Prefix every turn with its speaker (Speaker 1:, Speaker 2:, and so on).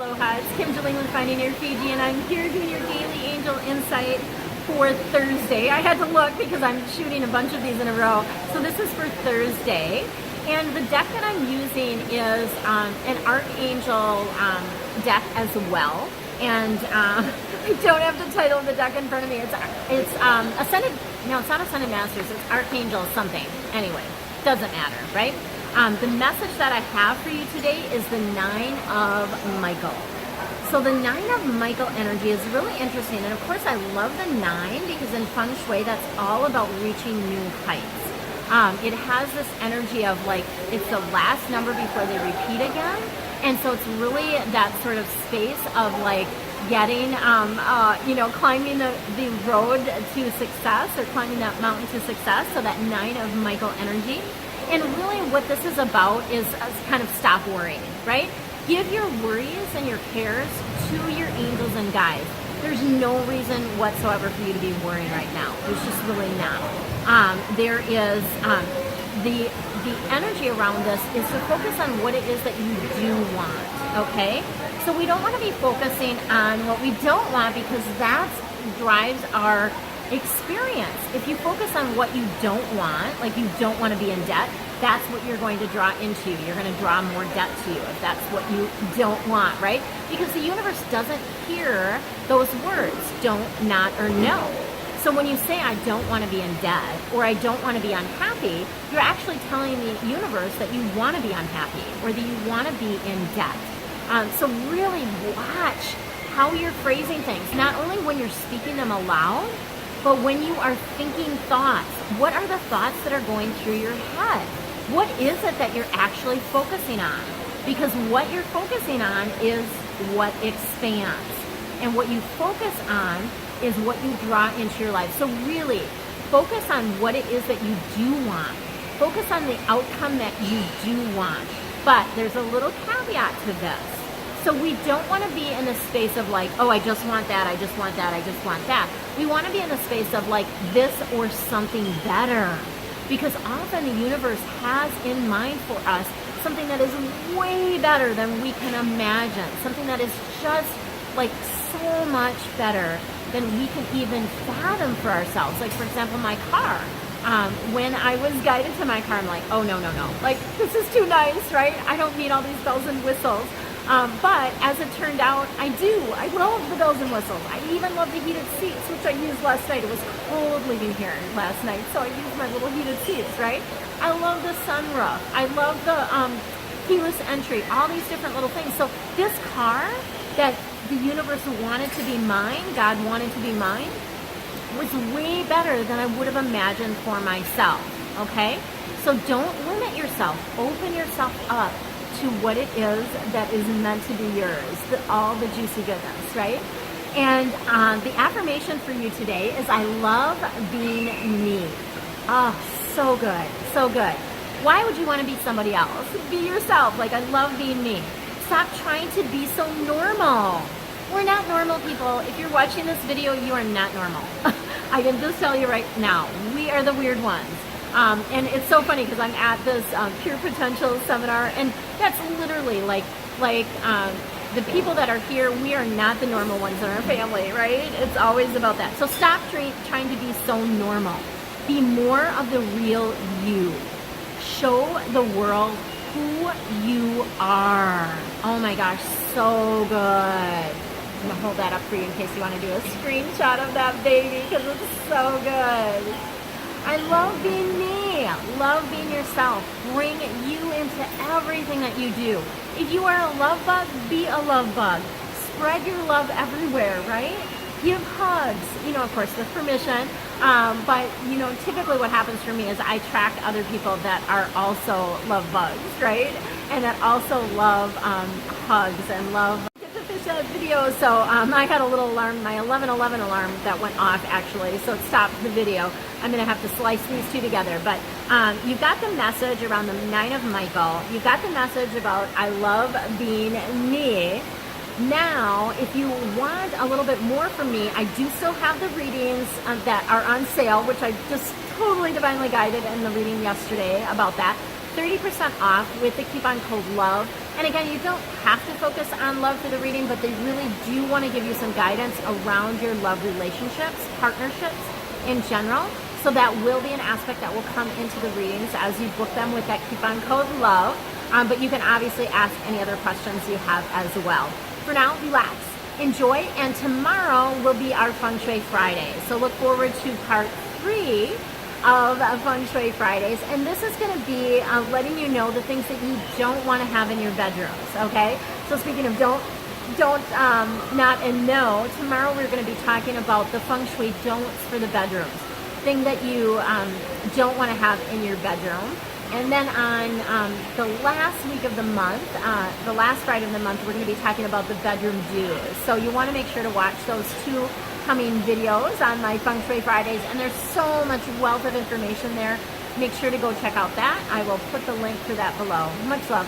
Speaker 1: Aloha, it's Kim Jillian with Finding Your Fiji, and I'm here doing your daily angel insight for Thursday. I had to look because I'm shooting a bunch of these in a row. So this is for Thursday. And the deck that I'm using is an Archangel deck as well. And I don't have the title of the deck in front of me. It's Ascended, no, it's not Ascended Masters, it's Archangel something. Anyway, doesn't matter, right? The message that I have for you today is the 9 of Michael. So the 9 of Michael energy is really interesting. And of course, I love the 9 because in Feng Shui, that's all about reaching new heights. It has this energy of like, it's the last number before they repeat again. And so it's really that sort of space of like getting, climbing the road to success or climbing that mountain to success. So that 9 of Michael energy. And really what this is about is kind of stop worrying, right? Give your worries and your cares to your angels and guides. There's no reason whatsoever for you to be worrying right now. There's just really not. There is the energy around this is to focus on what it is that you do want, okay? So we don't want to be focusing on what we don't want because that drives our experience. If you focus on what you don't want, like you don't want to be in debt, that's what you're going to draw into. You're going to draw more debt to you if that's what you don't want, right? Because the universe doesn't hear those words, don't, not, or no. So when you say, I don't want to be in debt, or I don't want to be unhappy, you're actually telling the universe that you want to be unhappy, or that you want to be in debt. So really watch how you're phrasing things, not only when you're speaking them aloud, but when you are thinking thoughts. What are the thoughts that are going through your head? What is it that you're actually focusing on? Because what you're focusing on is what expands. And what you focus on is what you draw into your life. So really, focus on what it is that you do want. Focus on the outcome that you do want. But there's a little caveat to this. So we don't want to be in the space of like, oh, I just want that, I just want that, I just want that. We want to be in the space of like this or something better. Because often the universe has in mind for us something that is way better than we can imagine. Something that is just like so much better than we can even fathom for ourselves. Like for example, my car. When I was guided to my car, I'm like, oh no. Like this is too nice, right? I don't need all these bells and whistles. But as it turned out, I do. I love the bells and whistles. I even love the heated seats, which I used last night. It was cold leaving here last night, so I used my little heated seats, right? I love the sunroof. I love the keyless entry, all these different little things. So this car that the universe wanted to be mine, God wanted to be mine, was way better than I would have imagined for myself, okay? So don't limit yourself. Open yourself up to what it is that is meant to be yours, all the juicy goodness, right? And the affirmation for you today is I love being me. Oh, so good, so good. Why would you want to be somebody else? Be yourself. Like, I love being me. Stop trying to be so normal. We're not normal people. If you're watching this video, you are not normal. I can just tell you right now, we are the weird ones. And it's so funny because I'm at this Pure Potential seminar, and that's literally like the people that are here, we are not the normal ones in our family, right? It's always about that. So stop trying to be so normal. Be more of the real you. Show the world who you are. Oh my gosh, so good. I'm gonna hold that up for you in case you want to do a screenshot of that baby because it's so good. I love being me. Love being yourself. Bring you into everything that you do. If you are a love bug, be a love bug. Spread your love everywhere, right? Give hugs, of course, with permission. But, typically what happens for me is I attract other people that are also love bugs, right? And that also love hugs and love video. So I had a little alarm, my 11:11 alarm that went off actually, so it stopped the video. I'm going to have to slice these two together, but you've got the message around the 9 of Michael. You've got the message about I love being me. Now, if you want a little bit more from me, I do still have the readings that are on sale, which I just totally divinely guided in the reading yesterday about that. 30% off with the coupon code LOVE. And again, you don't have to focus on love for the reading, but they really do want to give you some guidance around your love relationships, partnerships in general. So that will be an aspect that will come into the readings as you book them with that coupon code LOVE. But you can obviously ask any other questions you have as well. For now, relax, enjoy, and tomorrow will be our Feng Shui Friday. So look forward to part 3 of Feng Shui Fridays, and this is going to be letting you know the things that you don't want to have in your bedrooms. Okay, so speaking of don't, not, and no, tomorrow we're going to be talking about the Feng Shui don'ts for the bedrooms, thing that you don't want to have in your bedroom. And then on the last week of the month, the last Friday of the month, we're going to be talking about the bedroom do's. So you want to make sure to watch those 2 coming videos on my Feng Shui Fridays, and there's so much wealth of information there. Make sure to go check out that. I will put the link for that below. Much love.